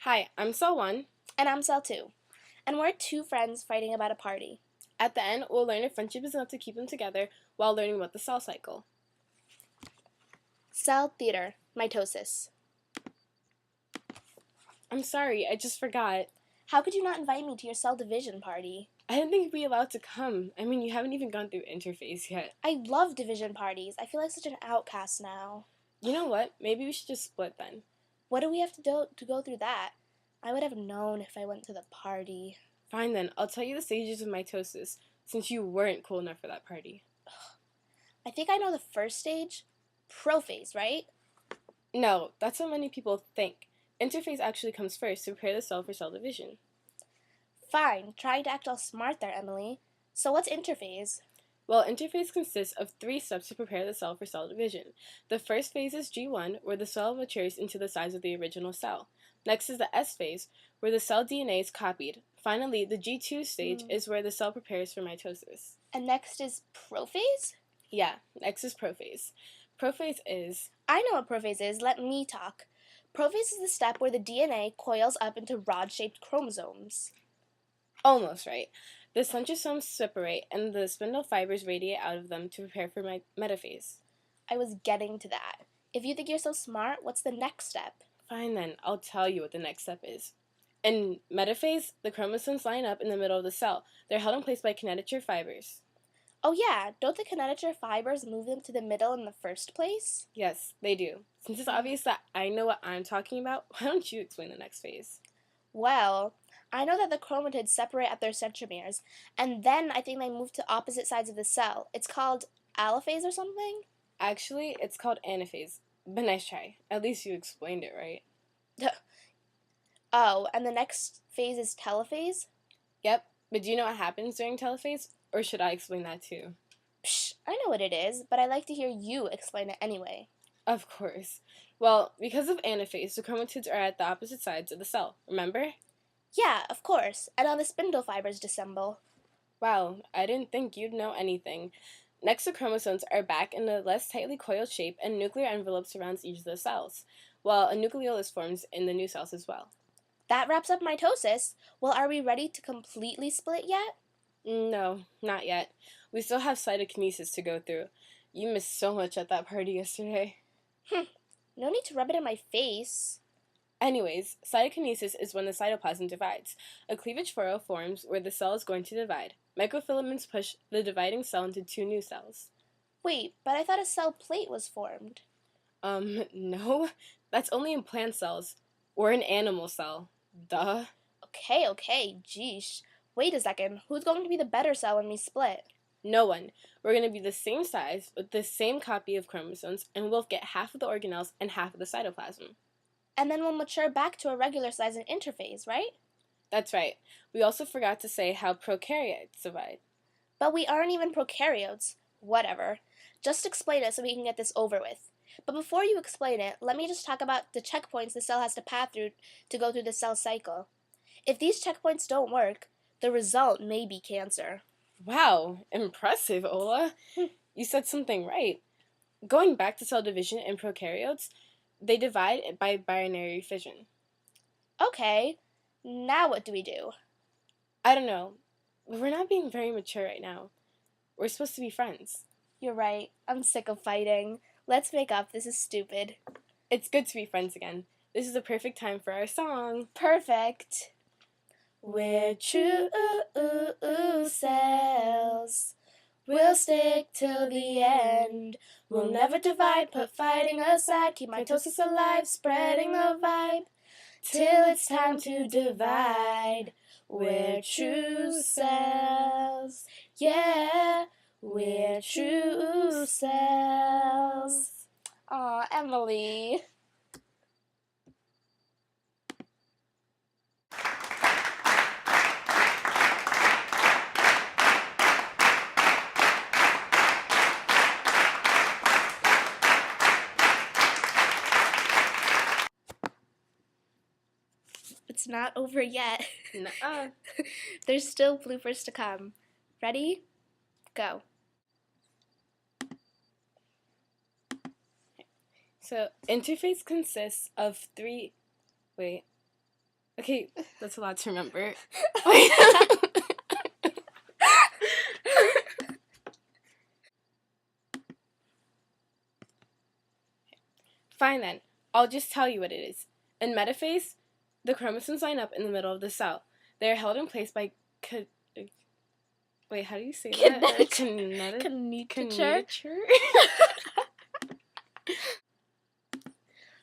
Hi, I'm Cell 1. And I'm Cell 2. And we're two friends fighting about a party. At the end, we'll learn if friendship is enough to keep them together while learning about the cell cycle. Cell theater, mitosis. I'm sorry, I just forgot. How could you not invite me to your cell division party? I didn't think you'd be allowed to come. I mean, you haven't even gone through interface yet. I love division parties. I feel like such an outcast now. You know what? Maybe we should just split then. What do we have to do to go through that? I would have known if I went to the party. Fine then, I'll tell you the stages of mitosis, since you weren't cool enough for that party. I think I know the first stage. Prophase, right? No, that's what many people think. Interphase actually comes first to prepare the cell for cell division. Fine, trying to act all smart there, Emily. So what's interphase? Well, interphase consists of 3 steps to prepare the cell for cell division. The first phase is G1, where the cell matures into the size of the original cell. Next is the S phase, where the cell DNA is copied. Finally, the G2 stage is where the cell prepares for mitosis. And next is prophase? Yeah, next is prophase. Prophase is... I know what prophase is. Let me talk. Prophase is the step where the DNA coils up into rod-shaped chromosomes. Almost right. The centrosomes separate and the spindle fibers radiate out of them to prepare for metaphase. I was getting to that. If you think you're so smart, what's the next step? Fine then, I'll tell you what the next step is. In metaphase, the chromosomes line up in the middle of the cell. They're held in place by kinetochore fibers. Oh yeah, don't the kinetochore fibers move them to the middle in the first place? Yes, they do. Since it's obvious that I know what I'm talking about, why don't you explain the next phase? Well, I know that the chromatids separate at their centromeres, and then I think they move to opposite sides of the cell. It's called alophase or something? Actually, it's called anaphase. But nice try. At least you explained it right. Oh, and the next phase is telophase? Yep, but do you know what happens during telophase? Or should I explain that too? Psh, I know what it is, but I'd like to hear you explain it anyway. Of course. Well, because of anaphase, the chromatids are at the opposite sides of the cell, remember? Yeah, of course, and all the spindle fibers disassemble. Wow, I didn't think you'd know anything. Next, the chromosomes are back in a less tightly coiled shape and nuclear envelope surrounds each of the cells, while a nucleolus forms in the new cells as well. That wraps up mitosis. Well, are we ready to completely split yet? No, not yet. We still have cytokinesis to go through. You missed so much at that party yesterday. No need to rub it in my face. Anyways, cytokinesis is when the cytoplasm divides. A cleavage furrow forms where the cell is going to divide. Microfilaments push the dividing cell into 2 new cells. Wait, but I thought a cell plate was formed. No. That's only in plant cells. Or an animal cell. Duh. Okay, geesh. Wait a second, who's going to be the better cell when we split? No one. We're going to be the same size, with the same copy of chromosomes, and we'll get half of the organelles and half of the cytoplasm. And then we'll mature back to a regular size in interphase, right? That's right. We also forgot to say how prokaryotes divide. But we aren't even prokaryotes. Whatever. Just explain it so we can get this over with. But before you explain it, let me just talk about the checkpoints the cell has to pass through to go through the cell cycle. If these checkpoints don't work, the result may be cancer. Wow, impressive, Ola. You said something right. Going back to cell division in prokaryotes, they divide by binary fission. Okay, now what do we do? I don't know. We're not being very mature right now. We're supposed to be friends. You're right. I'm sick of fighting. Let's make up. This is stupid. It's good to be friends again. This is the perfect time for our song. Perfect. We're true cells. We'll stick till the end. We'll never divide, put fighting aside. Keep mitosis alive, spreading the vibe. Till it's time to divide. We're true cells. Yeah, we're true cells. Aw, Emily. It's not over yet. Nuh-uh. There's still bloopers to come. Ready? Go. So, interphase consists of 3... Wait. Okay, that's a lot to remember. Fine then, I'll just tell you what it is. In metaphase, the chromosomes line up in the middle of the cell. They are held in place by wait, how do you say that? Kinetic.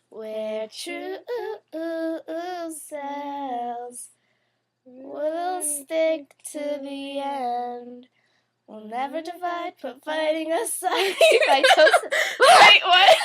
We're true cells. We'll stick to the end. We'll never divide, put fighting aside. Mitosis. Wait, what?